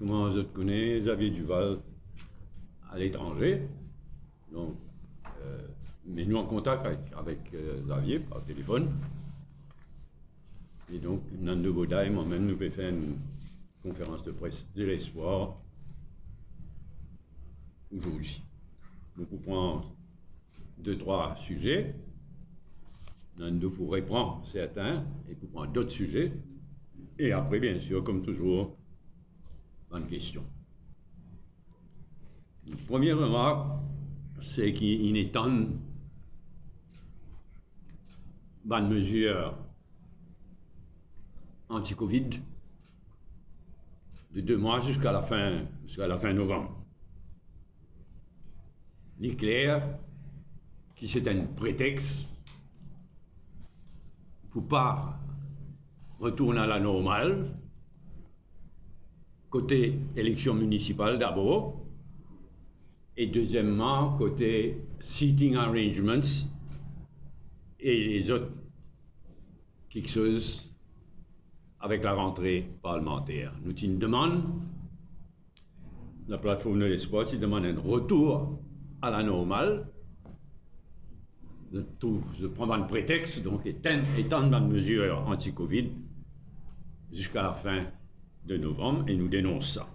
moi je connais Xavier Duval à l'étranger. Donc, mais nous en contact avec Xavier par téléphone. Et donc, Nando Boda et moi-même, nous avons fait une conférence de presse de l'espoir aujourd'hui. Donc, on prend 2-3 sujets. Nando pour répondre certains et pour prendre d'autres sujets. Et après, bien sûr, comme toujours, une question. La première remarque, c'est qu'il est temps d'une mesure anti-Covid de 2 mois jusqu'à la fin novembre. Il est clair que c'est un prétexte pour ne pas retourner à la normale, côté élection municipale d'abord, et deuxièmement, côté seating arrangements et les autres quelque chose avec la rentrée parlementaire. Nous une demande, la plateforme de l'espoir, qui demande un retour à la normale. Je prends un prétexte, donc étendre la mesure anti-Covid jusqu'à la fin de novembre, et nous dénonçons ça.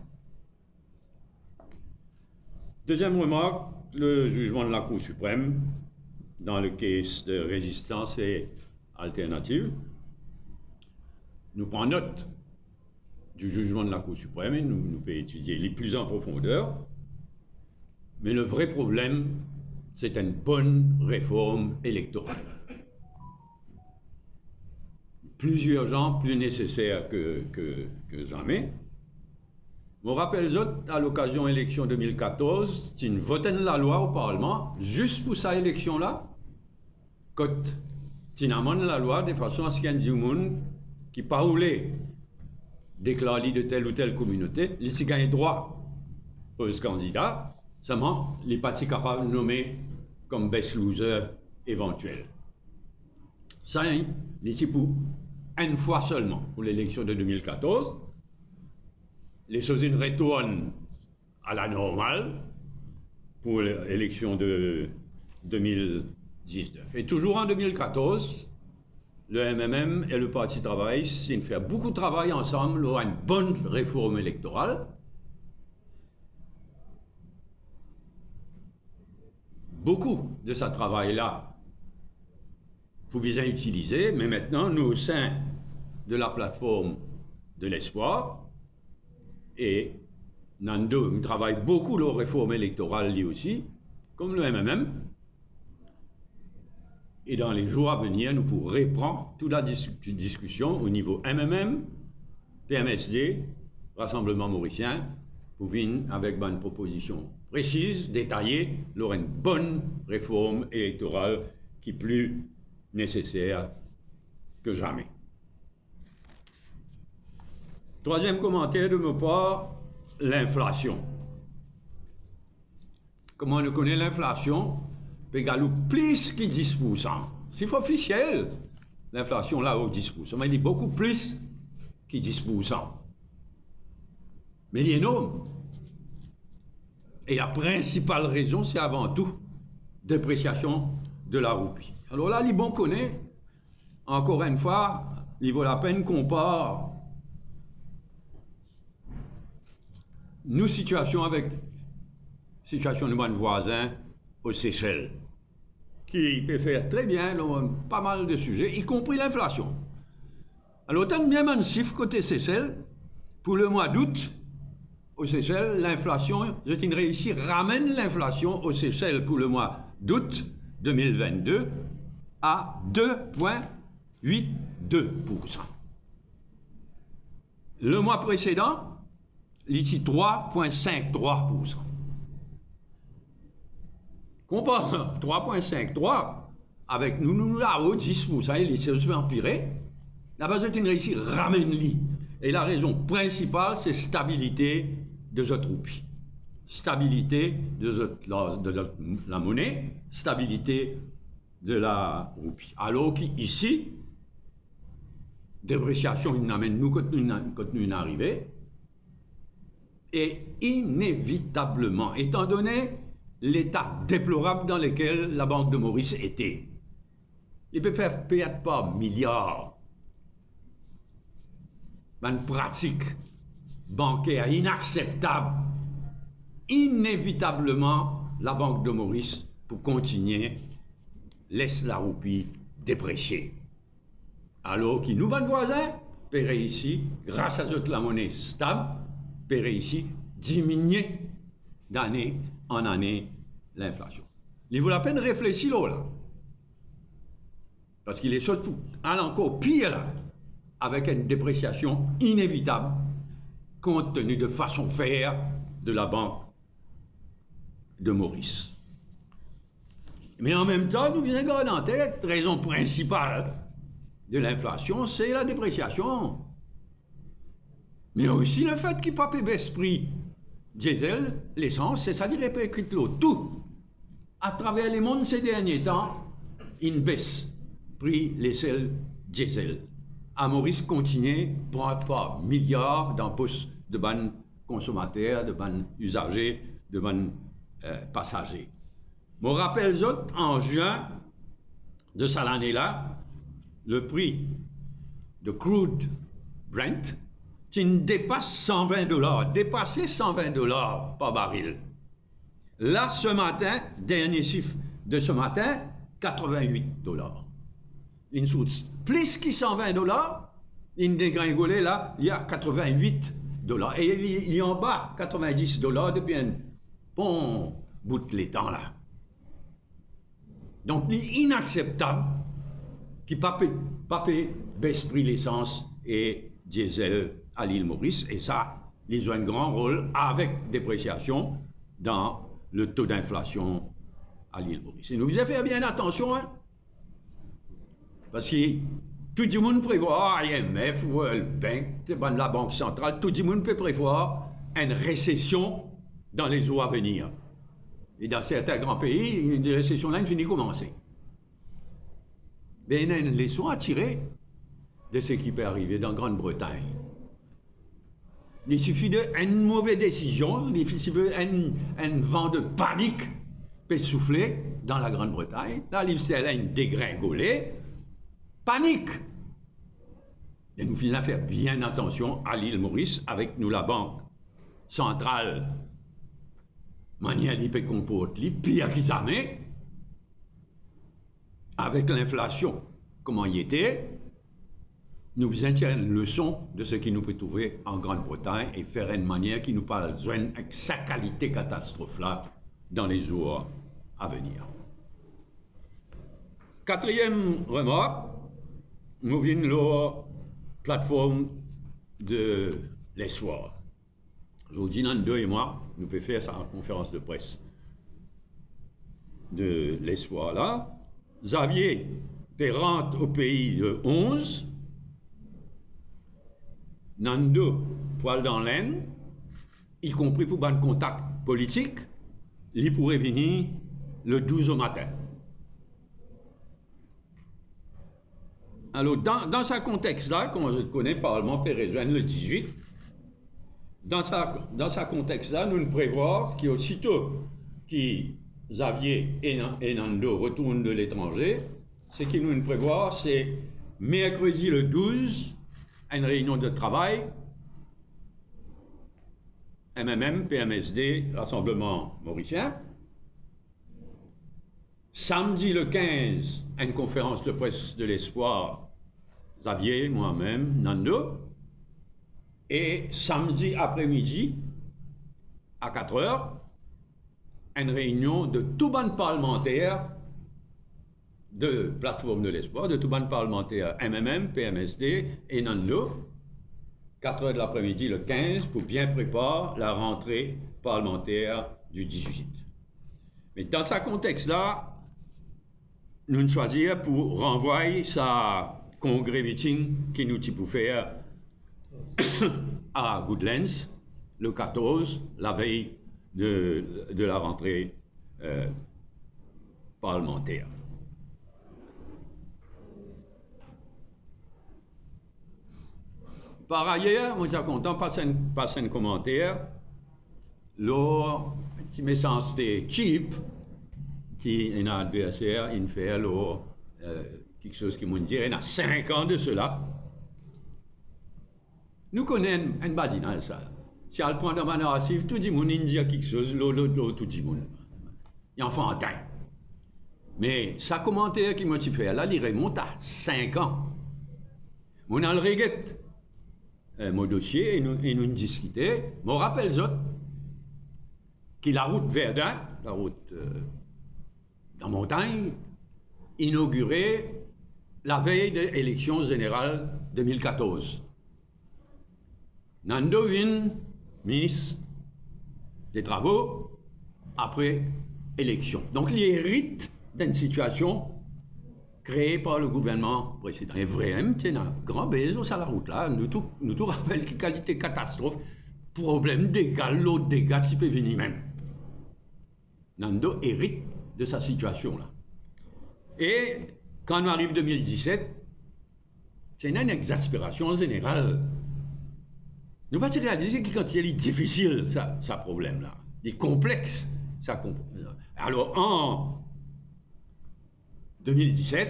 Deuxième remarque, le jugement de la Cour suprême dans le cas de résistance et alternative. Nous prenons note du jugement de la Cour suprême et nous pouvons étudier les plus en profondeur. Mais le vrai problème, c'est une bonne réforme électorale. Plus urgent, plus nécessaire que jamais. Je me rappelle à l'occasion de l'élection 2014, tu voté la loi au Parlement, juste pour cette élection-là, quand tu amènes la loi de façon à ce qu'il y ait du monde qui ne pas voulu déclarer de telle ou telle communauté, il s'y gagne droit aux candidats, seulement les partis capables de nommer comme best loser éventuel. Ça, c'est pour une fois seulement, pour l'élection de 2014. Les choses retournent à la normale pour l'élection de 2019. Et toujours en 2014, le MMM et le Parti travail, ils font beaucoup de travail ensemble, aura une bonne réforme électorale. Beaucoup de ce travail-là, vous bien utiliser, mais maintenant, nous, au sein de la plateforme de l'espoir, et Nando travaille beaucoup la réforme électorale lui aussi, comme le MMM. Et dans les jours à venir, nous pourrons reprendre toute la discussion au niveau MMM, PMSD, Rassemblement Mauricien, pour venir avec une proposition précise, détaillée, leur une bonne réforme électorale qui est plus nécessaire que jamais. Troisième commentaire de ma part, l'inflation. Comment on connaît l'inflation? Égal plus que 10%. C'est officiel, l'inflation là au 10%, mais il est beaucoup plus que 10%. Mais il est énorme. Et la principale raison, c'est avant tout dépréciation de la roupie. Alors là, les bons connaissent, encore une fois, il vaut la peine qu'on compare nos situations avec situation de nos voisins aux Seychelles, qui peut faire très bien pas mal de sujets, y compris l'inflation. Alors, tant bien un chiffre côté Seychelles, pour le mois d'août, aux Seychelles, l'inflation, je t'ai réussi, ramène l'inflation aux Seychelles pour le mois d'août 2022 à 2,82%. Le mois précédent, ici 3,53%. Compare 3,53 avec nous là-haut 10%, il est empiré. Là-bas, je t'ai réussi, ramène-li. Et la raison principale, c'est stabilité de notre roupie. Stabilité de la monnaie, stabilité de la roupie. Alors qu'ici, dépréciation, il n'amène nous quand nous arrivons. Et inévitablement, étant donné l'état déplorable dans lequel la Banque de Maurice était, ils ne peuvent perdre pas milliards d'une pratique bancaire inacceptable. Inévitablement, la Banque de Maurice, pour continuer, laisse la roupie déprécier. Alors que nous, bonnes voisins, paierait ici, grâce à la monnaie stable, paierait ici diminuer d'année en année l'inflation. Il vaut la peine de réfléchir là. Parce qu'il est chose pour aller encore pire là, avec une dépréciation inévitable, compte tenu de façon faire de la Banque de Maurice. Mais en même temps, nous devons garder en tête, raison principale de l'inflation, c'est la dépréciation. Mais aussi le fait qu'il n'y ait pas baisse prix diesel, l'essence, c'est ça qui répercute l'eau. Tout, à travers les mondes ces derniers temps, une baisse prix l'essence diesel. À Maurice continue, prend pas milliards dans poste de ban consommateurs, de ban usagers, de ban passagers. Je me rappelle autres, en juin de cette année-là, le prix de crude Brent qui dépasse $120, dépassé $120 par baril. Là, ce matin, dernier chiffre de ce matin, $88. Une source plus que $120, une dégringolée là, il y a $88. Et il y a en bas $90 depuis un bon bout de temps là. Donc, il est inacceptable qu'il ne baisse prix l'essence et diesel à l'île Maurice. Et ça, ils ont un grand rôle avec dépréciation dans le taux d'inflation à l'île Maurice. Et nous devons faire bien attention, hein, parce que tout le monde prévoit, IMF, World Bank, la Banque centrale, tout le monde peut prévoir une récession dans les jours à venir. Et dans certains grands pays, une récession là, finit de commencer. Mais il y a une leçon à tirer de ce qui peut arriver dans la Grande-Bretagne. Il suffit d'une mauvaise décision, il suffit d'un vent de panique peut souffler dans la Grande-Bretagne. Là, il y a une dégringolée. Panique! Et nous finissons à faire bien attention à l'île Maurice avec nous, la Banque centrale. Manière d'y peut comporter, pire qu'ils jamais. Avec l'inflation, comment il était, nous besoin tirer une leçon de ce qui nous peut trouver en Grande-Bretagne et faire une manière qui nous parle avec sa qualité catastrophe là dans les jours à venir. Quatrième remarque, nous venons la plateforme de l'espoir. Aujourd'hui, Nando et moi, nous pouvons faire sa conférence de presse de l'espoir là. Xavier rentre au pays de 11. Nando, poil dans l'aine, y compris pour un contact politique, il pourrait venir le 12 au matin. Alors, dans ce contexte-là, comme je connais, Parlement peut rejoindre le 18, dans ce contexte-là, nous prévoyons qu'aussitôt que Xavier et Nando retournent de l'étranger, ce qui nous prévoit, c'est mercredi le 12, une réunion de travail, MMM, PMSD, Rassemblement Mauricien. Samedi le 15, une conférence de presse de l'espoir, Xavier, moi-même, Nando. Et samedi après-midi, à 4 heures, une réunion de tout ban parlementaire de plateforme de l'espoir, de tout ban parlementaire MMM, PMSD et Nando, 4 heures de l'après-midi le 15, pour bien préparer la rentrée parlementaire du 18. Mais dans ce contexte-là, nous choisissons pour renvoyer sa congrès meeting qui nous pour faire à Goodlands le 14, la veille de la rentrée parlementaire. Par ailleurs, moi, je suis content de passer un commentaire Là, un petit message c'était cheap, qui est un adversaire, il fait là, quelque chose qui me dirait, il y a 5 ans de cela. Nous connaissons un badinal ça. Si elle prend dans ma narrative, tout le monde dit quelque chose, l'autre, tout le monde. Il y a enfantin. Mais sa commentaire qui m'a fait là, il remonte à 5 ans. On a le regrette mon dossier et nous discutons. Je me rappelle que la route Verdun, la route dans la montagne, inaugurée la veille de l'élection générale 2014. Nando Vin, ministre des Travaux, après élection. Donc, il hérite d'une situation créée par le gouvernement précédent. Et vraiment, il y a un grand besoin sur la route là. Nous tout rappelle que qualité catastrophe, problème dégâts, l'autre dégâts qui peut venir même. Nando hérite de sa situation là. Et quand on arrive 2017, c'est une exaspération générale. Nous pas réaliser que quand il est difficile, ça problème là, il est complexe, ça. Alors en 2017,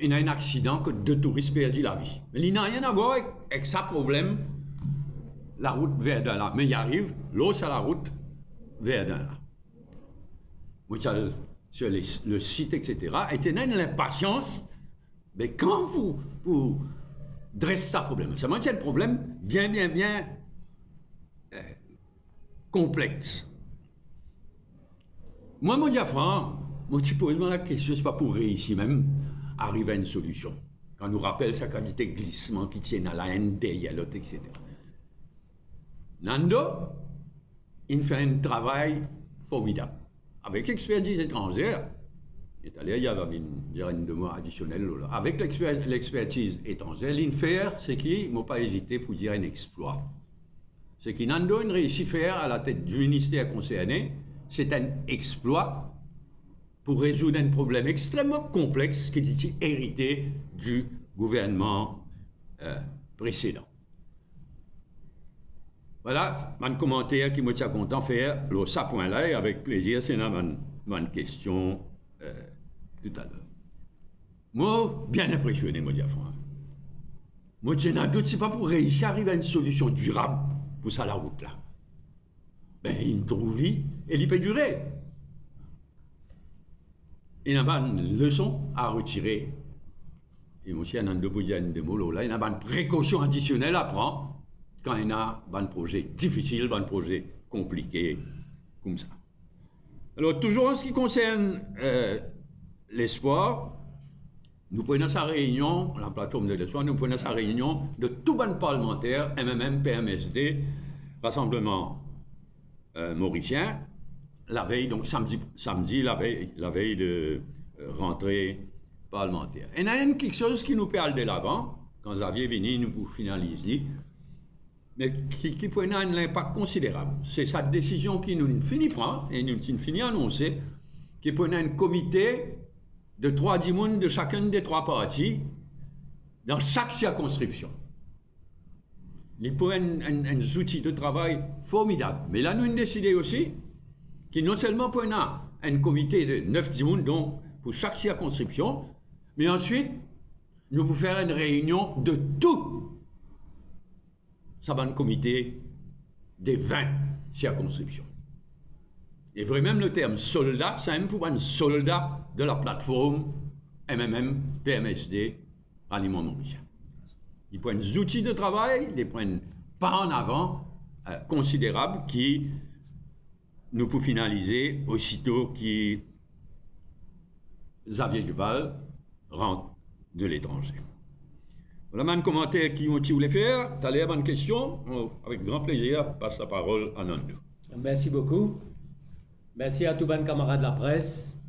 il y a un accident que 2 touristes perdent la vie. Mais il n'a rien à voir avec ça problème, la route Verdun là. Mais il arrive, l'eau sur la route Verdun là. Moi, sur le site, etc. Et il y a l'impatience, mais quand vous dresse ça problème. Ça maintient le problème bien complexe. Moi, mon diaphragme, moi, tu poses la question, c'est pas pour réussir même, arriver à une solution. Quand on nous rappelle sa qualité de glissement qui tient à la ND, à l'autre, etc. Nando, il fait un travail formidable. Avec l'expertise étrangère, il y avait une dizaine de mois additionnels. Avec l'expertise étrangère, l'INFER, c'est qui, ne m'a pas hésité pour dire un exploit. Ce qui Nando a réussi à faire à la tête du ministère concerné, c'est un exploit pour résoudre un problème extrêmement complexe qui était hérité du gouvernement précédent. Voilà, mon commentaire qui me tient content de faire, ce point-là, et avec plaisir, c'est ma question tout à l'heure. Moi, bien impressionné, mon diaphragme. Moi, je n'ai doute, c'est pas pour réussir à arriver à une solution durable pour ça, la route là. Ben, il trouve et il peut durer. Il y a une leçon à retirer. Et moi aussi, il y a deux mots là, il y a une précaution additionnelle à prendre quand il y a un projet difficile, un projet compliqué, comme ça. Alors, toujours en ce qui concerne l'espoir, nous prenons sa réunion, la plateforme de l'espoir, nous prenons sa réunion de tout ban parlementaire, MMM, PMSD, Rassemblement mauricien, la veille, donc samedi la veille de rentrée parlementaire. Et il y a quelque chose qui nous parle de l'avant, quand Xavier venu nous pour finaliser, mais qui peut avoir un impact considérable. C'est sa décision qui nous finit prendre, et nous finit annoncer, qui peut avoir un comité de 3 personnes de chacune des 3 parties dans chaque circonscription. Il peut avoir un outil de travail formidable. Mais là, nous avons décidé aussi qu'il non seulement peut avoir un comité de 9 personnes, donc pour chaque circonscription, mais ensuite, nous pouvons faire une réunion de tout ça va un comité des 20 circonscriptions. Et vraiment, le terme soldat, c'est même pour un soldat de la plateforme MMM, PMSD, Aliment Mauricien. Ils prennent des outils de travail, ils prennent pas en avant considérables qui nous pour finaliser aussitôt que Xavier Duval rentre de l'étranger. Voilà un commentaire qui voulait faire. Tu as l'air bonne question. Avec grand plaisir, passe la parole à Nando. Merci beaucoup. Merci à tous les camarades de la presse,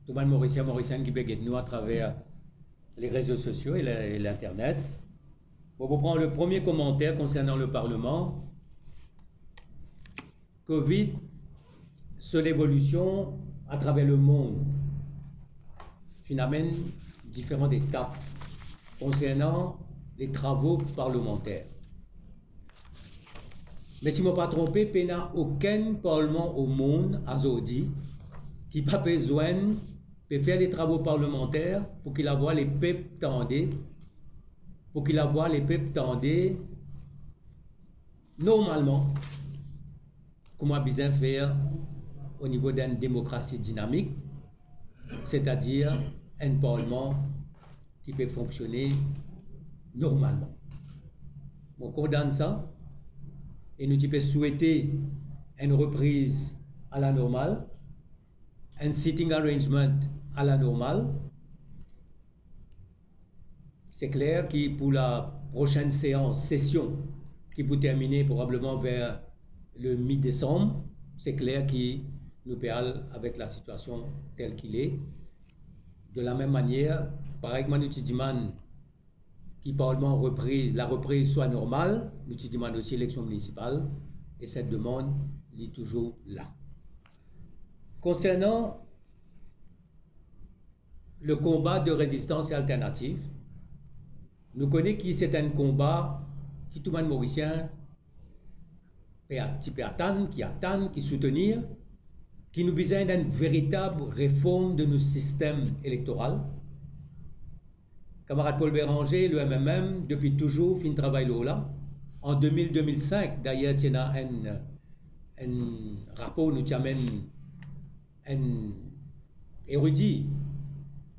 tous les Mauriciens qui béguent nous à travers les réseaux sociaux et l'Internet. Bon, pour prendre le premier commentaire concernant le Parlement, Covid, c'est l'évolution à travers le monde. Finalement, différentes étapes concernant les travaux parlementaires. Mais si je ne me pas trompé, il n'y a aucun parlement au monde, aujourd'hui, qui n'a pas besoin de faire des travaux parlementaires pour qu'il ait les peuples tendés, normalement, comment bien faire au niveau d'une démocratie dynamique, c'est-à-dire un parlement qui peut fonctionner normalement. On condamne ça et nous pouvons souhaiter une reprise à la normale, un sitting arrangement à la normale. C'est clair que pour la prochaine session, qui peut terminer probablement vers le mi-décembre, c'est clair que nous parlons avec la situation telle qu'il est. De la même manière, pareil que nous demandons que la reprise soit normale, nous demandons aussi l'élection municipale, et cette demande est toujours là. Concernant le combat de résistance et alternative, nous connaissons que c'est un combat qui tout le monde mauricien peut attendre, qui soutenir, qui nous besoin d'une véritable réforme de nos systèmes électoraux. Camarade Paul Béranger, le MMM, depuis toujours, fait un travail là. En 2000-2005, d'ailleurs, il y a un rapport, nous amène un érudit,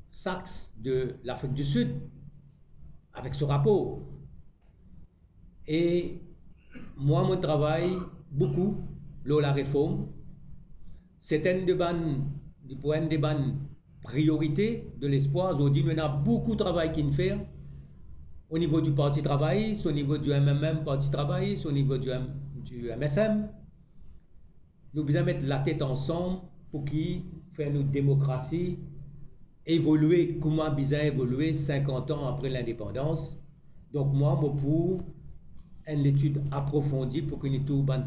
Sachs de l'Afrique du Sud, avec ce rapport. Et moi, mon travail, beaucoup, la réforme, c'est une des priorités de l'espoir. Aujourd'hui, nous avons beaucoup de travail qui nous fait au niveau du Parti travailliste, au niveau du MMM Parti travailliste, au niveau du MSM. Nous devons mettre la tête ensemble pour qu'il fasse notre démocratie évoluer, comment bien évoluer 50 ans après l'indépendance. Donc moi, pour une étude approfondie pour qu'il y ait une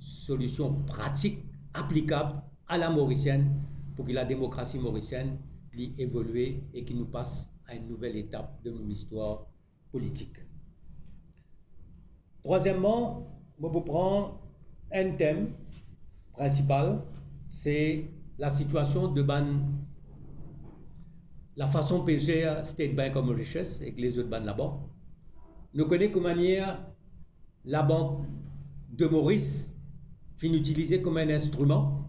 solution pratique, applicable à la mauricienne, pour que la démocratie mauricienne puisse évoluer et qu'il nous passe à une nouvelle étape de notre histoire politique. Troisièmement, je vais prendre un thème principal, c'est la situation de la façon de gérer State Bank comme richesse et que les autres banques là-bas. Nous connaissons comment la banque de Maurice finit utilisée comme un instrument,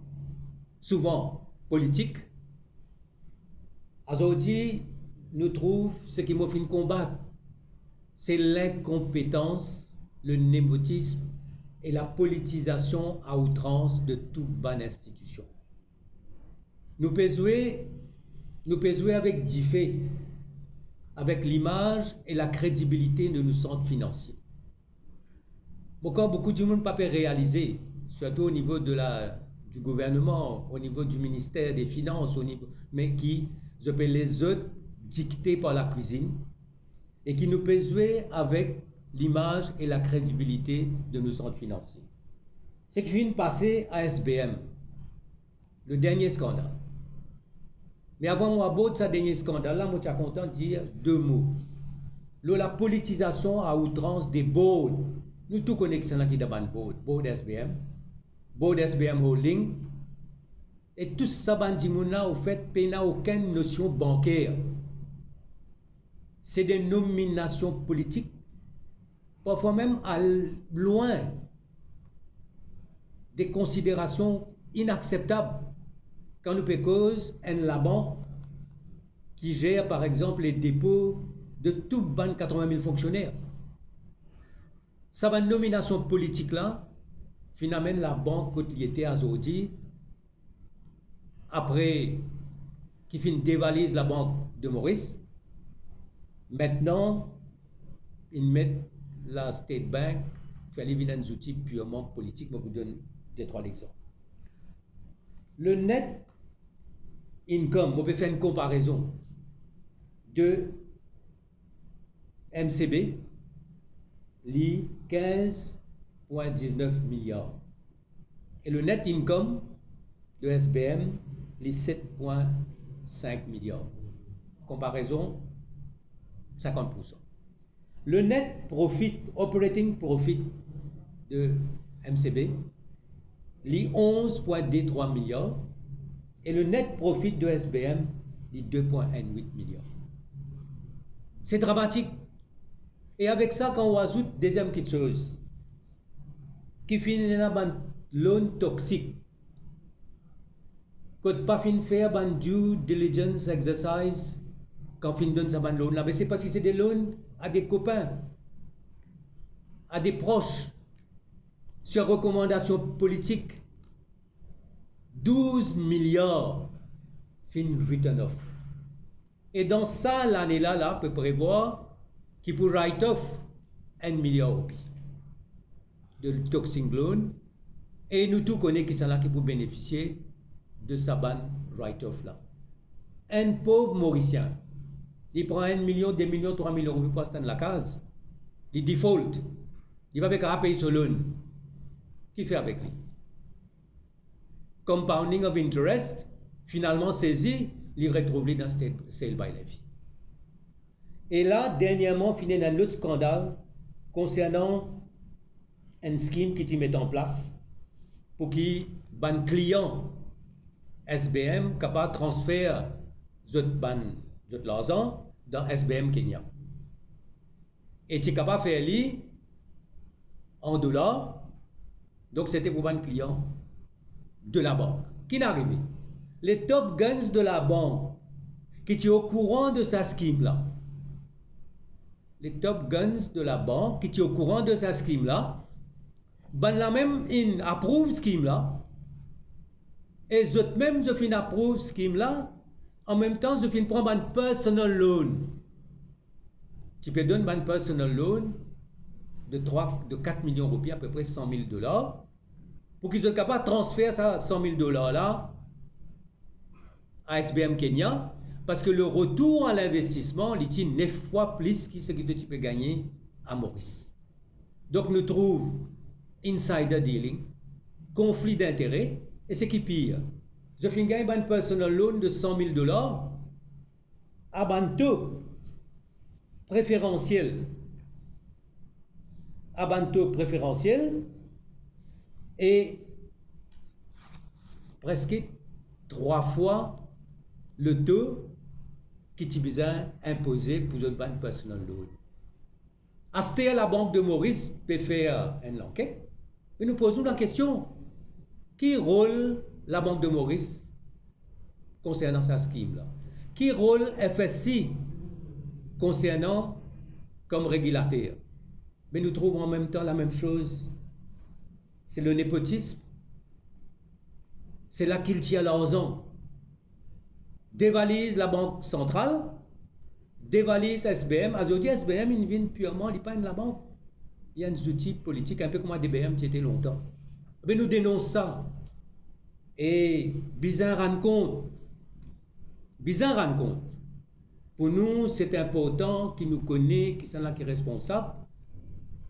souvent politique. Aujourd'hui, nous trouvons ce qui m'a fait combattre, c'est l'incompétence, le népotisme et la politisation à outrance de toute bonne institution. Nous pouvons jouer avec Diffé, avec l'image et la crédibilité de nos centres financiers. Encore beaucoup de monde ne peut pas réaliser, surtout au niveau du gouvernement, au niveau du ministère des Finances, mais qui les autres dictés par la cuisine et qui nous peut jouer avec l'image et la crédibilité de nos centres financiers. Ce qui vient de passer à SBM, le dernier scandale. Mais avant moi, de ce dernier scandale-là, moi, je suis content de dire deux mots. La politisation à outrance des boards. Nous tous connaissons qui est dans board SBM, board SBM Holding, et tout ça, au fait, n'a aucune notion bancaire. C'est des nominations politiques, parfois même à loin, des considérations inacceptables. Quand nous cause la banque qui gère par exemple les dépôts de toute banque 80 000 fonctionnaires. Ça va une nomination politique là, finalement la banque qui était à Zodi, après qui finit dévalise la banque de Maurice, maintenant ils mettent la State Bank, il fallait venir des outils purement politiques, moi je vous donne des trois exemples. Le net income, on peut faire une comparaison de MCB, les 15,19 milliards. Et le net income de SBM, les 7,5 milliards. Comparaison, 50%. Le net profit, operating profit de MCB, les 11,3 milliards et le net profit de SBM, les 2,8 milliards. C'est dramatique. Et avec ça, quand on ajoute deuxième petite chose, qui finit dans un loan toxique, quand pas fin faire un due diligence exercise, quand fin donne ça ban loan là, mais c'est parce que c'est des loans à des copains, à des proches, sur recommandation politique. 12 milliards fin written off. Et dans ça, l'année-là, peut prévoir qu'il peut write off 1 milliard de toxic loan. Et nous tous connaissons qui sont là qui peut bénéficier de sa ban write-off là. Un pauvre Mauricien, il prend 1 million, 2 millions, 3 millions euros pour acheter la case. Il default. Il va pas payer son loan. Qui fait avec lui? Compounding of interest, finalement saisi, il retrouve lui dans sale by levy. Et là, dernièrement, fini dans un autre scandale concernant un scheme qui met en place pour qu'il ban client SBM capable de transférer l'argent dans SBM Kenya. Et tu es capable de faire lui en dollars. Donc c'était pour un client de la banque. Qui n'est arrivé? Les top guns de la banque qui étaient au courant de sa scheme là. Les top guns de la banque qui étaient au courant de sa scheme là. Ben la même in approuve scheme là. Et eux même je fin approuve scheme là. En même temps je fin prendre un personal loan. Tu peux donner un personal loan de 4 millions de roupies, à peu près 100 000 dollars, pour qu'ils soient capables de transférer ça 100 000 dollars là à SBM Kenya, parce que le retour à l'investissement est 9 fois plus que ce que tu peux gagner à Maurice. Donc nous trouvons insider dealing, conflit d'intérêts, et ce qui est pire, je finis gagner un personal loan de 100 000 dollars à un taux préférentiel. À un taux préférentiel et presque 3 fois le taux qui est besoin imposé pour une banque personal loan. À la Banque de Maurice peut faire une enquête et nous posons la question: qui rôle la Banque de Maurice concernant sa scheme là? Qui rôle FSC concernant comme régulateur? Mais nous trouvons en même temps la même chose. C'est le népotisme. C'est là qu'il tient l'argent. Dévalise la Banque centrale, dévalise SBM. Aujourd'hui, SBM, il vient purement, il n'est pas de la banque. Il y a des outils politiques, un peu comme ADBM qui était longtemps. Mais nous dénonçons ça. Et bizarre rendre compte. Pour nous, c'est important qu'ils nous connaissent, qu'ils sont là qui sont responsables.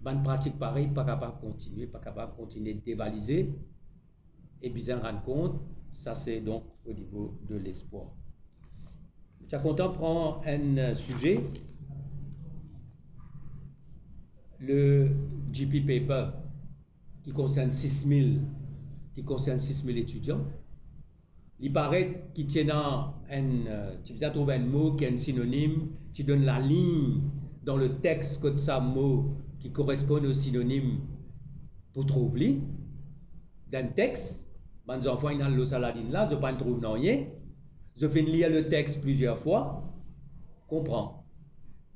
Une pratique pareille, pas capable de continuer de dévaliser. Et bien rendre compte, ça c'est donc au niveau de l'espoir. Je suis content de prendre un sujet, le GP Paper, qui concerne 6 000 étudiants. Il paraît qu'il tient tu viens trouver un mot qui est un synonyme, tu donnes la ligne dans le texte que ça mot qui correspond au synonyme pour trouver d'un texte. Mes enfants, ils ont le saladine là, je ne trouve rien. Je viens lire le texte plusieurs fois, comprends.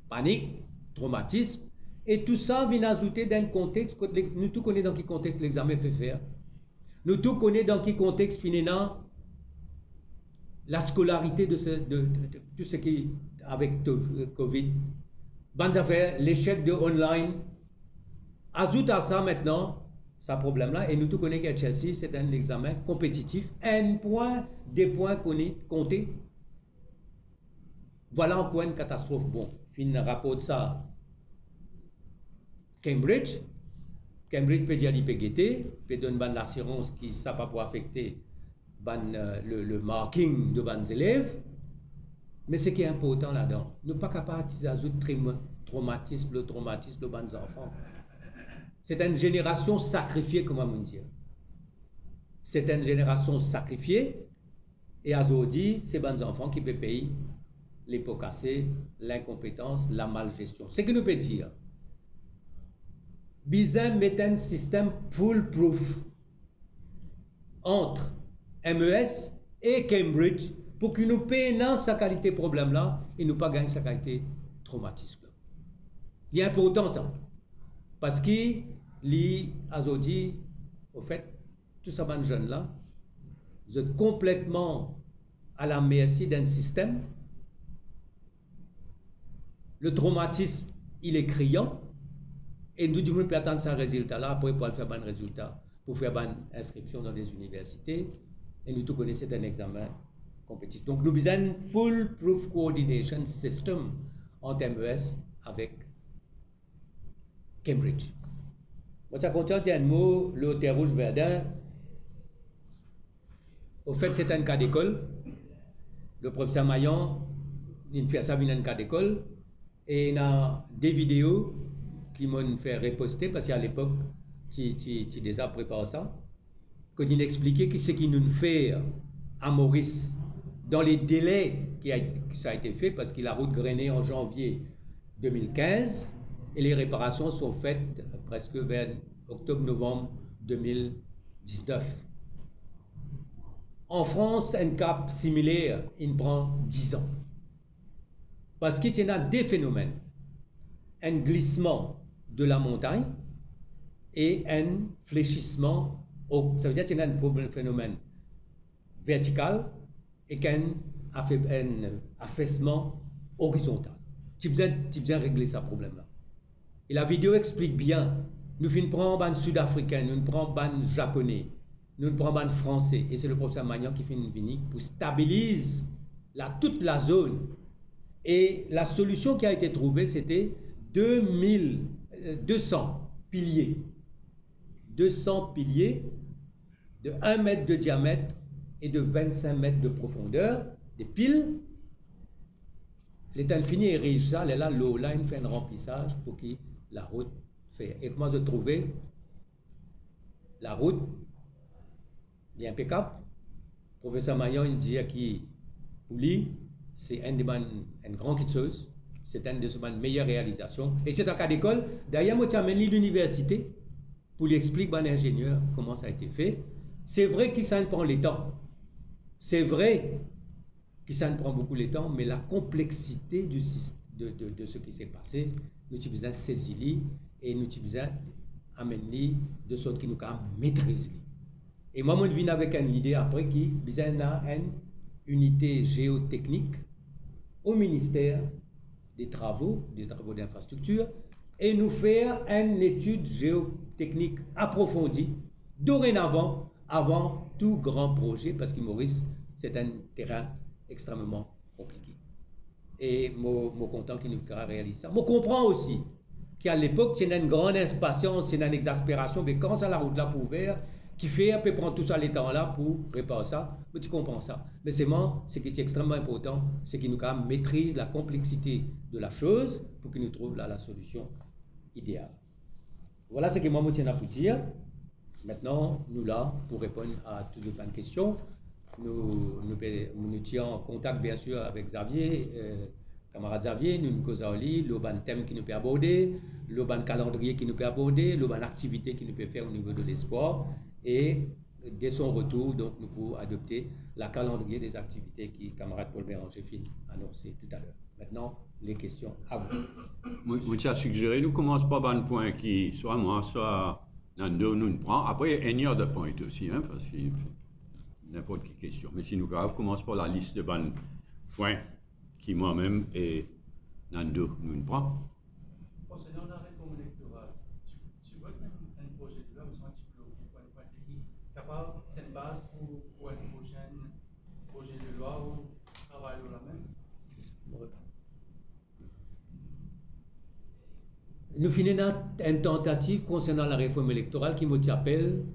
Panique, traumatisme, et tout ça vient ajouter dans un contexte, nous tous connaissons dans quel contexte l'examen peut faire. Nous tous connaissons dans quel contexte finalement la scolarité de tout ce qui avec Covid. Bonnes affaires, l'échec de online. Ajoute à ça maintenant, ce problème-là, et nous tous connaissons qu'à Chelsea, c'est un examen compétitif. Un point, des points comptés. Voilà encore une catastrophe. Bon, fin rapport de ça. Cambridge peut dire qu'il peut guetter, peut donner une assurance qui ne va pas affecter le marking de les élèves. Mais ce qui est important là-dedans, ne pas capable d'ajouter le traumatisme de nos enfants. C'est une génération sacrifiée, comment on dit. C'est une génération sacrifiée, et aujourd'hui, c'est les enfants qui peuvent payer les pots cassés, l'incompétence, la malgestion. Ce que nous peut dire, Bizin met un système foolproof entre MES et Cambridge pour que nous payions sa qualité problème là et nous pas gagner sa qualité traumatisme. Il est important ça. Parce que, aujourd'hui, au fait, tous ces jeunes là, vous êtes complètement à la merci d'un système. Le traumatisme, il est criant. Et nous devons attendre ce résultat-là, après pour faire un résultat, pour faire une inscription dans des universités. Et nous tous connaissons un examen compétitif. Donc nous avons un full proof coordination system entre MES avec Cambridge. Moi, je suis content de dire un mot, le terre rouge verdun. Au fait, c'est un cas d'école. Le professeur Maillon, il fait ça dans un cas d'école. Et il y a des vidéos qui m'ont fait reposter parce qu'à l'époque, tu déjà préparé ça. Quand il expliquait ce qu'il nous fait à Maurice dans les délais que ça a été fait parce que la route grainée en janvier 2015 et les réparations sont faites presque vers octobre-novembre 2019. En France, un cap similaire, il prend 10 ans. Parce qu'il y a des phénomènes. Un glissement de la montagne et un fléchissement. Ça veut dire qu'il y a un phénomène vertical et qu'un affaissement horizontal. Tu viens régler ce problème-là. Et la vidéo explique bien. Nous prenons un sud-africain, nous prenons un japonais, nous prenons un français. Et c'est le professeur Magnan qui fait une venue pour stabiliser toute la zone. Et la solution qui a été trouvée, c'était 200 piliers. 200 piliers de 1 mètre de diamètre et de 25 mètres de profondeur, des piles. L'État fini et riche ça, là, l'eau, là, il fait un remplissage pour que la route fait. Et comment se trouver la route, il est impeccable. Le professeur Magnan, il dit qui, pour lui, c'est une grande chose. C'est une de ses meilleures réalisations. Et c'est un cas d'école. D'ailleurs, moi, j'ai amené l'université pour lui expliquer à l'ingénieur comment ça a été fait. C'est vrai que ça prend le temps. C'est vrai que ça prend beaucoup de temps, mais la complexité de ce qui s'est passé, nous avons besoin de saisir et nous avons besoin d'amener de sorte que nous pouvons maîtriser. Et moi, je viens avec une idée après qui besoin d'une unité géotechnique au ministère des travaux d'infrastructure et nous faire une étude géotechnique approfondie dorénavant avant tout grand projet parce que Maurice c'est un terrain extrêmement compliqué et moi content qu'il nous réalise ça. Moi comprends aussi qu'à l'époque c'est une grande impatience, c'est une exaspération mais quand ça la route là pour ouvrir qui fait un peu prendre tout ça les temps là pour réparer ça, mais tu comprends ça. Mais c'est ce qui est extrêmement important, c'est qu'il nous maîtrise la complexité de la chose pour qu'il nous trouve là la solution idéale. Voilà ce que moi je tiens à vous dire. Maintenant, nous là, pour répondre à toutes les questions, nous tiens en contact bien sûr avec Xavier, camarade Xavier, nous nous causons le ban thème qui nous peut aborder, le ban calendrier qui nous peut aborder, le ban activité qui nous peut faire au niveau de l'espoir. Et dès son retour, donc, nous pouvons adopter la calendrier des activités qui camarade Paul Béranger fin annoncé tout à l'heure. Maintenant, les questions à vous. Moi, je suggéré, nous commençons par un point qui, soit moi, soit Nando, nous prend. Après, il y a d'autres points aussi, hein, parce que n'importe quelle question. Mais si nous commençons par la liste de bonnes points qui moi-même et Nando nous prend. Concernant la réforme électorale, tu vois un projet de loi, un petit peu capable, c'est une base pour un prochain projet de loi ou travail ou la même? Nous finissons une tentative concernant la réforme électorale qui nous appelle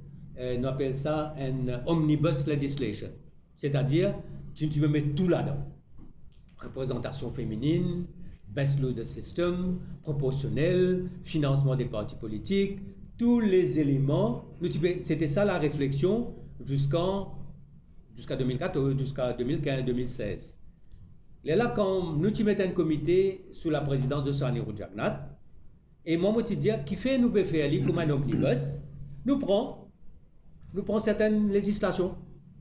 ça un omnibus legislation. C'est-à-dire, tu veux mettre tout là-dedans. Représentation féminine, best load system, proportionnel, financement des partis politiques, tous les éléments. C'était ça la réflexion jusqu'à 2014, jusqu'à 2015-2016. Là, quand nous mettons un comité sous la présidence de Sanirou Jagnat, et moi, je dis, qui fait nous faire comme un omnibus, nous prenons certaines législations.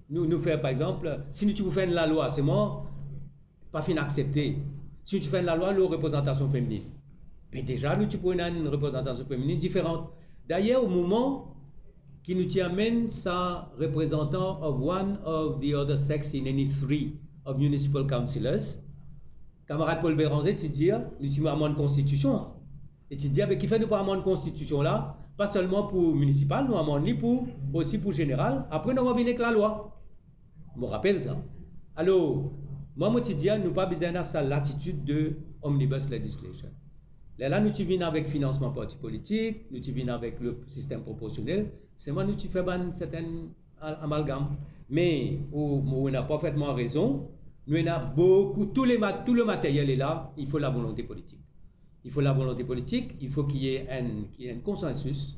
Nous faisons, par exemple, si nous faisons la loi, c'est moi, pas fin accepté. Si tu fais la loi, la représentation féminine. Mais déjà, nous prenons une représentation féminine différente. D'ailleurs, au moment qui nous amène sa représentant of one of the other sex in any three of municipal councillors, camarade Paul Béranger, tu dis, nous avons une constitution. Et tu dis, qui fait nous pas une constitution là, pas seulement pour municipal, nous avons aussi pour général. Après, nous avons venir avec la loi. Je me rappelle ça. Alors, moi, je dis, nous pas besoin de sa latitude de omnibus legislation. Là, nous venons avec financement parti politique, nous venons avec le système proportionnel. C'est moi, nous faisons un certain amalgame. Mais, on a parfaitement raison. Nous avons beaucoup, tout le matériel est là, il faut la volonté politique. Il faut la volonté politique, il faut qu'il y ait un consensus.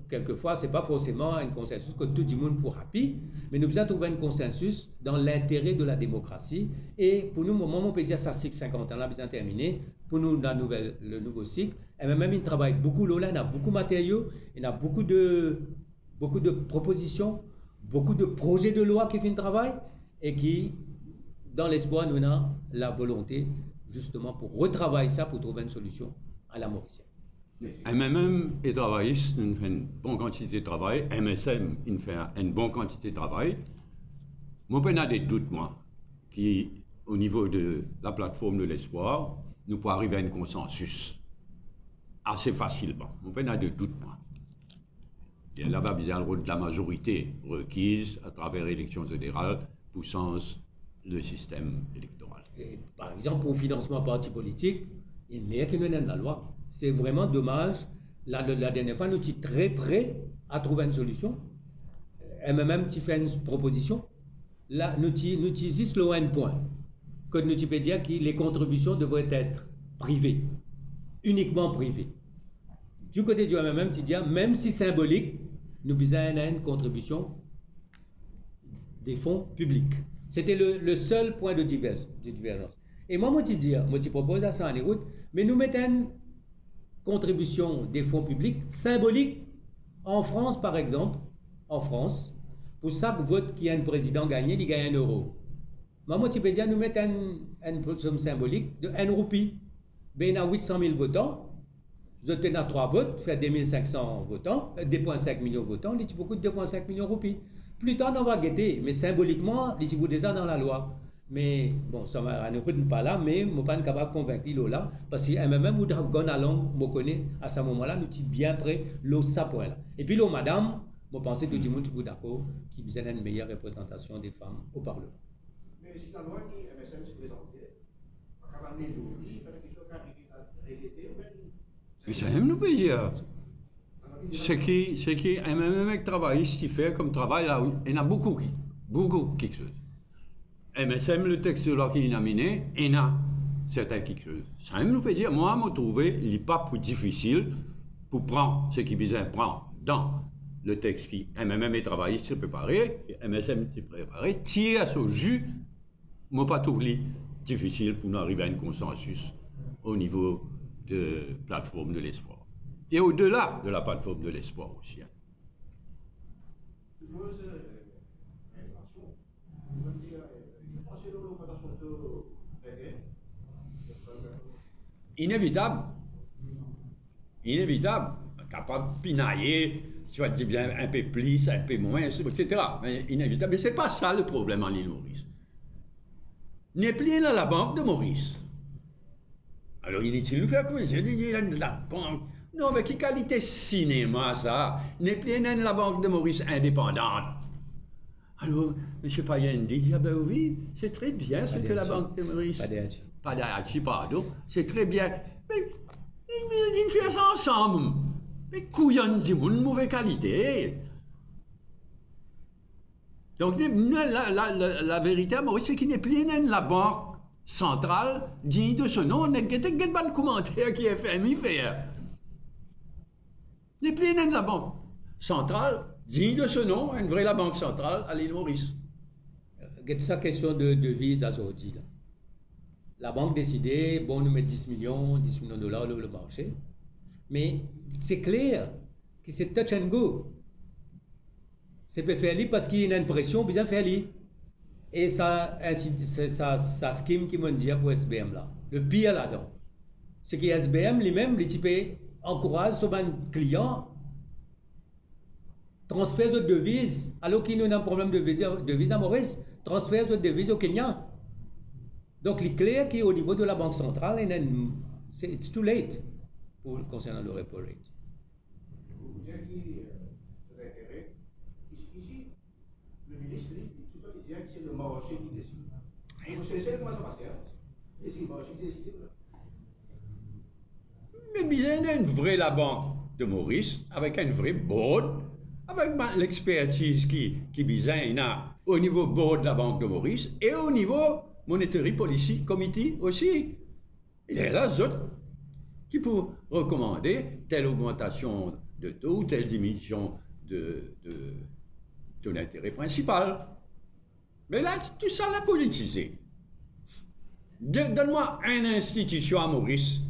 Quelquefois, ce n'est pas forcément un consensus que tout le monde pourra happy, mais nous devons trouver un consensus dans l'intérêt de la démocratie. Et pour nous, au moment où on peut dire ça, 50 ans, là, besoin terminé. Pour nous, le nouveau cycle, et même il travaille beaucoup, là, il a beaucoup de matériaux, il a beaucoup de propositions, beaucoup de projets de loi qui font le travail, et qui, dans l'espoir, nous avons la volonté, justement, pour retravailler ça, pour trouver une solution à la Mauricienne. MMM et travailliste, nous fait une bonne quantité de travail. MSM, il fait une bonne quantité de travail. Moi, je n'ai des doutes, moi, qui, au niveau de la plateforme de l'espoir, nous pouvons arriver à un consensus assez facilement. Moi, je n'ai des doutes, moi. Et là, va bien le rôle de la majorité requise à travers l'élection fédérale pour sens le système électoral. Et, par exemple, pour le financement parti politique, il n'y a qu'une la loi. C'est vraiment dommage. La dernière fois, nous sommes très prêts à trouver une solution. Et même tu fais une proposition. Là, nous juste le un point. Que nous peut dire que les contributions devraient être privées. Uniquement privées. Du côté du MMM, tu dis, même si symbolique, nous besoin d'une contribution des fonds publics. C'était le seul point de divergence. Et moi, je propose à ça en route, mais nous mettons une contribution des fonds publics symbolique. En France, par exemple, pour chaque vote qui a un président gagné, il gagne 1 euro. Moi, je peux dire, nous mettons une somme symbolique de 1 roupie. Ben, il y a 800 000 votants. Vous avez 3 votes, fait 2500 votants, 2,5 millions de votants, il y a beaucoup de 2,5 millions de roupies. Plus tard, on va guetter, mais symboliquement, il y a déjà dans la loi. Mais bon, ça ne peut pas là, mais je ne suis pas capable de convaincre là, parce que même si on a langue, je connais à ce moment-là, nous sommes bien prêts, ça point là. Et puis là, madame, je pense que tout le monde est d'accord qu'il y a une meilleure représentation des femmes au Parlement. Mais si la loi qui MSM se présentait, pas capable de l'ouvrir, parce qu'il faut réalité, mais ça même nous peut dire. Ce qui MMM travailliste qui fait comme travail là, il y en a beaucoup quelque chose. MSM, le texte de loi qu'il a mené, il y en a certains quelque chose. Ça même nous peut dire, moi, je trouve il n'est pas plus difficile pour prendre ce qui besoin de prendre dans le texte qui MMM et travailliste s'est préparé, et MSM s'est préparé, tirer à ce jus, moi, pas tout difficile pour nous arriver à un consensus au niveau de plateforme de l'espoir. Et au-delà de la plateforme de l'espoir aussi. Inévitable. Capable de pinailler, soit dit bien un peu plus, un peu moins, etc. Mais inévitable. Mais ce n'est pas ça le problème en l'île Maurice. N'est plus là la banque de Maurice. Alors il dit, nous fait quoi? Je dis, la banque. Non, mais quelle qualité cinéma ça? N'est plus la banque de Maurice indépendante. Alors, M. Payen dit, ah ben oui, c'est très bien ce que la banque de Maurice. Pas d'Hachi, pardon. C'est très bien. Mais ils font ça ensemble. Mais couillon, c'est une mauvaise qualité. Donc, la vérité à Maurice, c'est qu'il n'est plus la banque centrale digne de ce nom. On n'a pas de commentaire qui est fait. Les plus de la banque centrale, digne de ce nom, une vraie la banque centrale à l'île Maurice. Sa question de devise à aujourd'hui. Là. La banque décidait, bon, nous mettre 10 millions de dollars sur le marché. Mais c'est clair que c'est touch and go. C'est pas faire parce qu'il y a une pression, bien faire. Et ça, ça scheme qui m'a dit pour SBM là. Le pire là-dedans, c'est que SBM lui-même, les types encourage son client transfert de devises, alors qu'il y a un problème de devise à Maurice, transfert de devises au Kenya. Donc, il est clair qu'au niveau de la Banque centrale, it's too late concernant le repo rate. Vous avez dit de l'intérêt. Ici, le ministre, tout le temps, il dit que c'est le marché qui décide. Vous savez comment ça passe, et c'est le marché qui décide. Mais bien, il y a une vraie la banque de Maurice, avec un vrai board, avec l'expertise qui il a au niveau board de la banque de Maurice et au niveau Monetary Policy Committee aussi. Il y a là d'autres qui peuvent recommander telle augmentation de taux ou telle diminution de l'intérêt principal. Mais là, tout ça l'a politisé. Donne-moi une institution à Maurice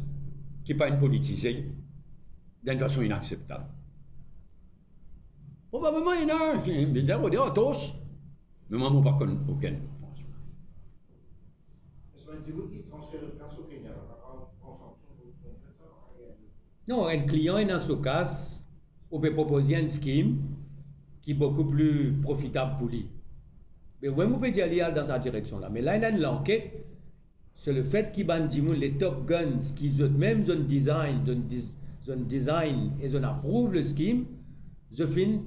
qui n'est pas une politisée d'une façon inacceptable. Probablement, il y en a, je vais dire tous, mais moi, je ne connais aucun. C'est vous qui transfère le cash au Kenya, non, un client est dans ce cas, on peut proposer un scheme qui est beaucoup plus profitable pour lui. Mais oui, on peut y aller dans cette direction-là. Mais là, il y a une enquête sur le fait qu'ils ont les top guns, qu'ils ont même un design et ils approuvent le scheme, ils finissent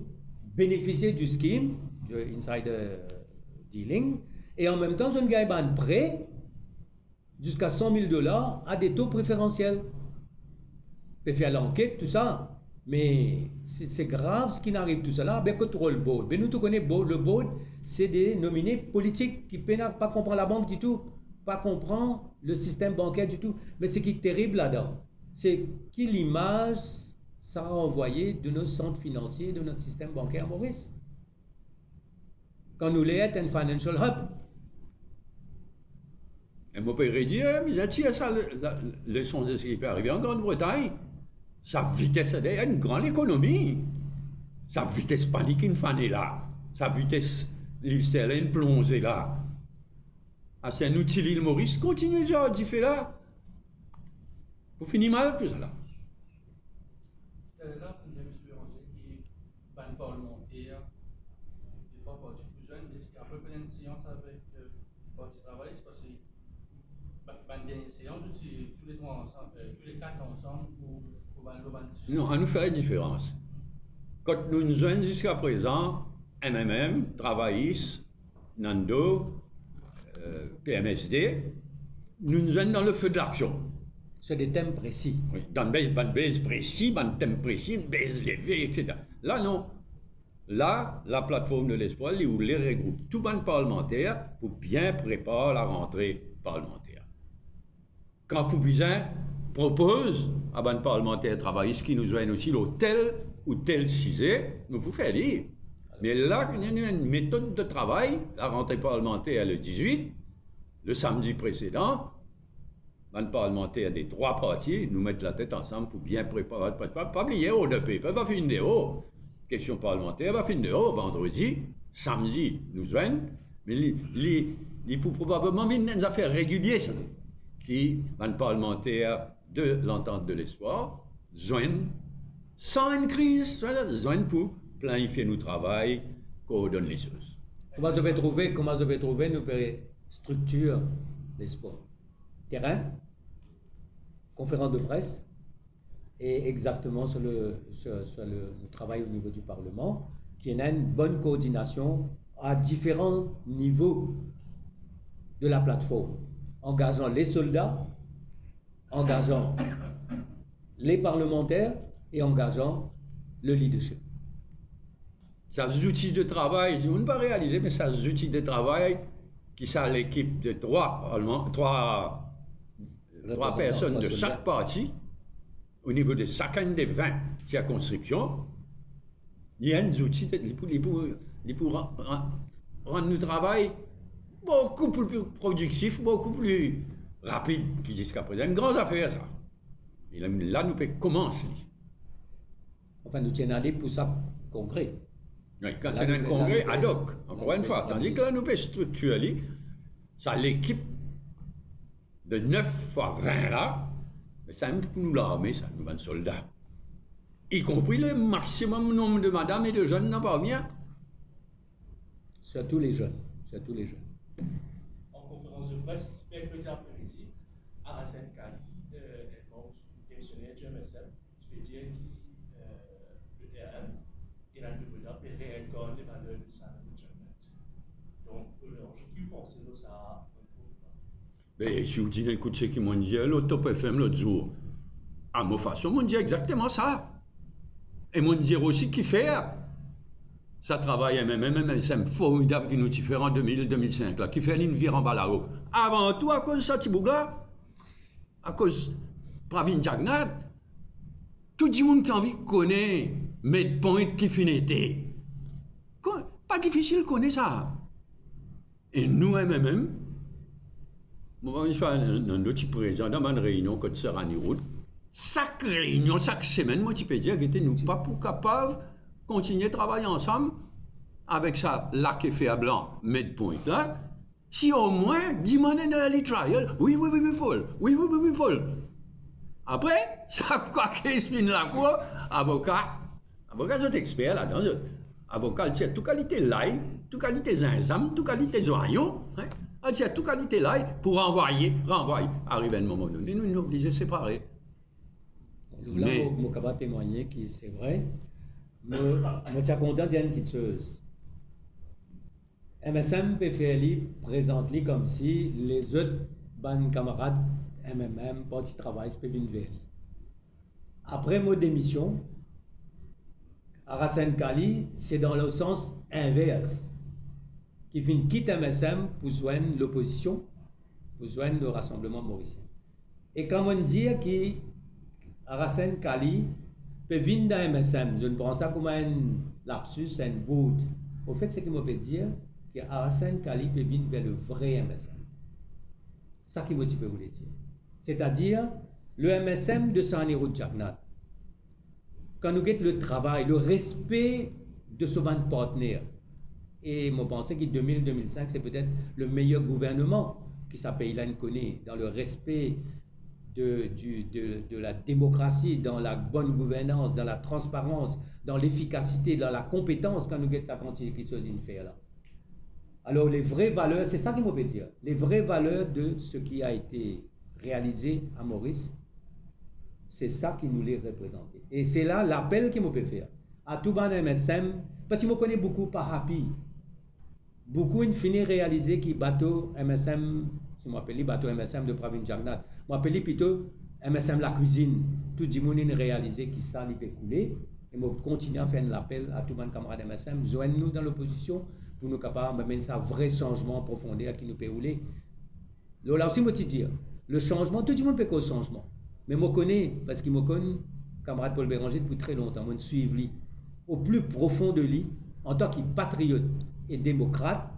bénéficier du scheme, de insider dealing, et en même temps, ils gagnent un prêt jusqu'à 100 000 dollars à des taux préférentiels. On peut faire l'enquête, tout ça, mais c'est grave ce qui n'arrive tout cela. Ben, contrôle le board. Ben, nous, tu connais le board, c'est des nominés politiques qui ne pas comprendre la banque du tout, pas comprendre le système bancaire du tout. Mais ce qui est terrible là-dedans, c'est que l'image ça a envoyé de nos centres financiers, de notre système bancaire Maurice. Quand nous l'êtes un financial hub. Et mon père dire, mais là, ça, la leçon de ce qui peut arriver en Grande-Bretagne, sa vitesse, c'est une grande économie. Sa vitesse panique une fanée là. Sa vitesse, l'histoire, une plongée là. Ah, c'est un outil l'île Maurice, continuez genre d'y faire là. Vous finissez mal tout ça là. Là, comme M. Béranger, qui est ban parlementaire, des fois parti plus jeune, mais il y a à peu près une séance avec le parti travail, c'est parce que ban dernière séance, c'est tous les trois ensemble, tous les quatre ensemble pour ban le ban. Non, on nous fait une différence. Quand nous nous joignons jusqu'à présent, MMM, Travaillis, Nando, PMSD, nous nous joignons dans le feu de l'action. Sur des thèmes précis. Oui, dans une base précis, dans un thème précis, une base levée, etc. Là, non. Là, la plateforme de l'espoir, où les regroupe tout le parlementaire pour bien préparer la rentrée parlementaire. Quand Poupizin propose à un parlementaire travailliste qui nous joigne aussi l'hôtel ou tel sujet, nous pouvons faire lire. Mais là, il y a une méthode de travail, la rentrée parlementaire le 18, le samedi précédent, les parlementaires des trois partis nous mettent la tête ensemble pour bien préparer. Pas oublier au DP, va finir haut. Question parlementaire, va finir haut vendredi, samedi, nous joignent, mais il faut probablement venir des affaires régulières qui, les parlementaires de l'entente de l'espoir, joignent sans une crise, joignent pour planifier nos travail, coordonner les choses. Comment je vais trouver nos structures l'espoir? Terrain, conférence de presse, et exactement sur le travail au niveau du Parlement, qui a une bonne coordination à différents niveaux de la plateforme, engageant les soldats, engageant les parlementaires et engageant le leadership. Ces outils de travail, on ne peut pas réaliser, mais ces outils de travail qui sont l'équipe de trois personnes de chaque parti, au niveau de chacun des 20 circonscriptions, il y a des outils pour rendre le travail beaucoup plus productif, beaucoup plus rapide qu'il jusqu'à présent. Une grande affaire, ça. Et là, nous pouvons commencer. Enfin, nous tiennons à aller pour ça congrès. Oui, quand Là, c'est un nous- congrès là, ad nous- hoc, là, encore une nous- fois. Tandis que là, nous pouvons structurer ça, l'équipe de 9 fois 20 là, mais ça même pour nous l'armée, ça, nous, 20 soldats. Y compris le maximum nombre de madames et de jeunes n'en parvient. Surtout les jeunes. Surtout les jeunes. En conférence de presse, mercredi après-midi, Arasen Kali est membre démissionnaire du MSM, je veux dire le RM, il a demandé à réincarner les valeurs de sa donc, qui pense que ça a un problème. Mais si vous dites, écoute, ce qu'ils m'ont dit, l'autre Top FM l'autre jour, à ma façon, m'ont dit exactement ça. Et m'ont dit aussi qu'il fait. Ça travaille MSM formidable qui nous fait en 2000-2005, là, qui fait une vie en bas là-haut. Avant tout, à cause de ça, Tibougla, à cause de Pravin Jagnat, tout le monde qui a envie de connaître Medpoint qui finit. Pas difficile de connaître ça. Et nous, MMM, moi, je fais un autre président dans une réunion quand c'est à Niroud. Chaque réunion, chaque semaine, moi, je peux dire que nous pas pour capables de continuer à travailler ensemble avec ça, là qui fait à blanc, Medpoint, là. Si au moins, dis-moi dans les trials, oui, Paul, oui, Paul. Après, chaque fois qu'il se finit la cour, avocat, c'est expert là-dedans, avocat, il tient toute qualité là, toute qualité zinzam, toute qualité zoyon, hein. Il tient toute qualité là pour renvoyer. Arrive un moment donné, nous sommes obligés de séparer. Là, je peux témoigner que c'est vrai. Je suis content d'y avoir une petite chose. MSM PFLI présente comme si les autres bonnes camarades MMM, parti travail, c'est une vérité. Après mon démission, Arasen Kali, c'est dans le sens inverse. Qui finit quitte MSM pour joindre l'opposition, pour joindre le Rassemblement mauricien. Et quand on dit que Arasen Kali peut venir dans MSM, je ne prends ça comme un lapsus, un bout. Au fait, ce qui me peut dire que Arasen Kali peut venir vers le vrai MSM. C'est ça qui me peut vous le dire. C'est-à-dire le MSM de Saniro Jagnat. Quand nous guettons le travail, le respect de ce band partenaire. Et moi, je pense que 2000-2005, c'est peut-être le meilleur gouvernement qui s'appelle Ilan Koné, dans le respect de la démocratie, dans la bonne gouvernance, dans la transparence, dans l'efficacité, dans la compétence quand nous guettons la quantité qui chose faire là. Alors, les vraies valeurs, c'est ça qu'il me peut dire, les vraies valeurs de ce qui a été réalisé à Maurice, c'est ça qui nous les représente. Et c'est là l'appel qu'il me peut faire à tout le MSM, parce qu'il me connaît beaucoup par Happy. Beaucoup ont fini réaliser que bateau MSM, si je m'appelle bateau MSM de Pravin Jagnat, je m'appelle plutôt MSM la cuisine. Tout le monde a réalisé que ça peut couler. Et je continue à faire l'appel à tout le monde camarade MSM, joignez-nous dans l'opposition pour nous capables de mener ça vrai changement en profondeur qui nous peut rouler. Là aussi, je veux dire, le changement, tout le monde peut cause changement. Mais je connais, parce qu'il me connaît, camarade Paul Béranger, depuis très longtemps, je suis lui. Au plus profond de lui, en tant que patriote et démocrate,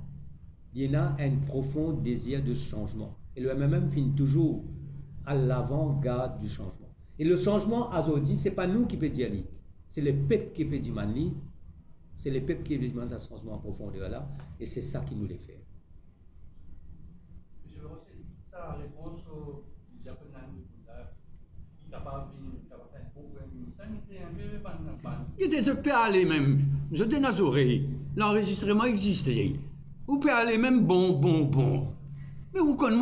il y a un profond désir de changement. Et le MMM finit toujours à l'avant-garde du changement. Et le changement, à Zodi, ce n'est pas nous qui peut dire lui. C'est le peuple qui peut dire lui. C'est le peuple qui peut dire ce changement en profondeur là. Et c'est ça qui nous le fait. Monsieur Rocher, ça réponse au Japonais qui est capable de faire un programme. Ça nous fait un peu pas. Il était de aller même, je donne aux oreilles, l'enregistrement existait. Vous pouvez aller même bon. Mais vous connaissez,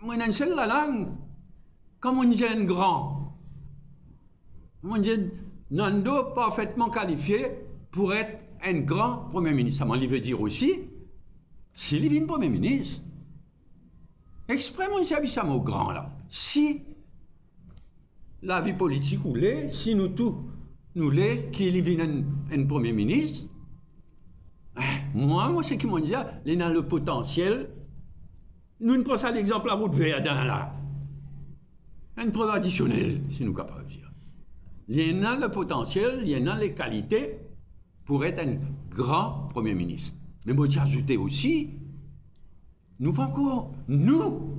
moi, dans la langue, comme on dit un grand, on dit Nando parfaitement qualifié pour être un grand Premier ministre. Ça m'en veut dire aussi, s'il devient Premier ministre, exprès mon service à mon grand là, si la vie politique ou l'est, si nous tous, nous l'est, qu'il y ait un Premier ministre, moi, c'est qui m'ont dit, il a le potentiel. Nous ne prenons ça d'exemple à bout de Verdun, là. Une preuve additionnelle, si nous sommes capables de dire. Il y en a le potentiel, il y en a les qualités pour être un grand Premier ministre. Mais moi, j'ai ajouté aussi, nous pas encore, nous,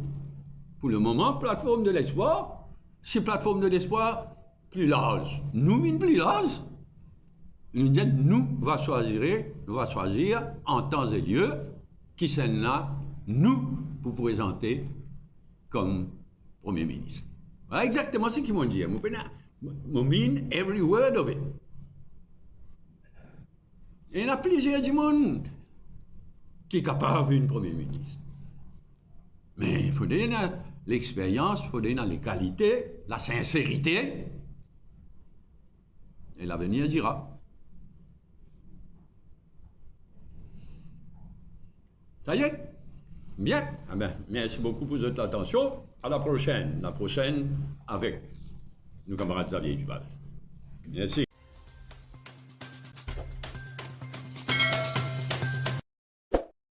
pour le moment, plateforme de l'espoir, c'est plateforme de l'espoir plus large. Nous, une plus large. Nous disons, nous va choisir en temps et lieu qui c'est là, nous, pour présenter comme Premier ministre. Voilà exactement ce qu'ils m'ont dit. Je mean every word of it. Et il y a plusieurs du monde qui est capable d'un Premier ministre. Mais il faut donner l'expérience, il faut donner les qualités, la sincérité. Et l'avenir dira. Ça y est? Bien. Ah ben, merci beaucoup pour votre attention. À la prochaine. La prochaine avec nos camarades Xavier Duval. Merci.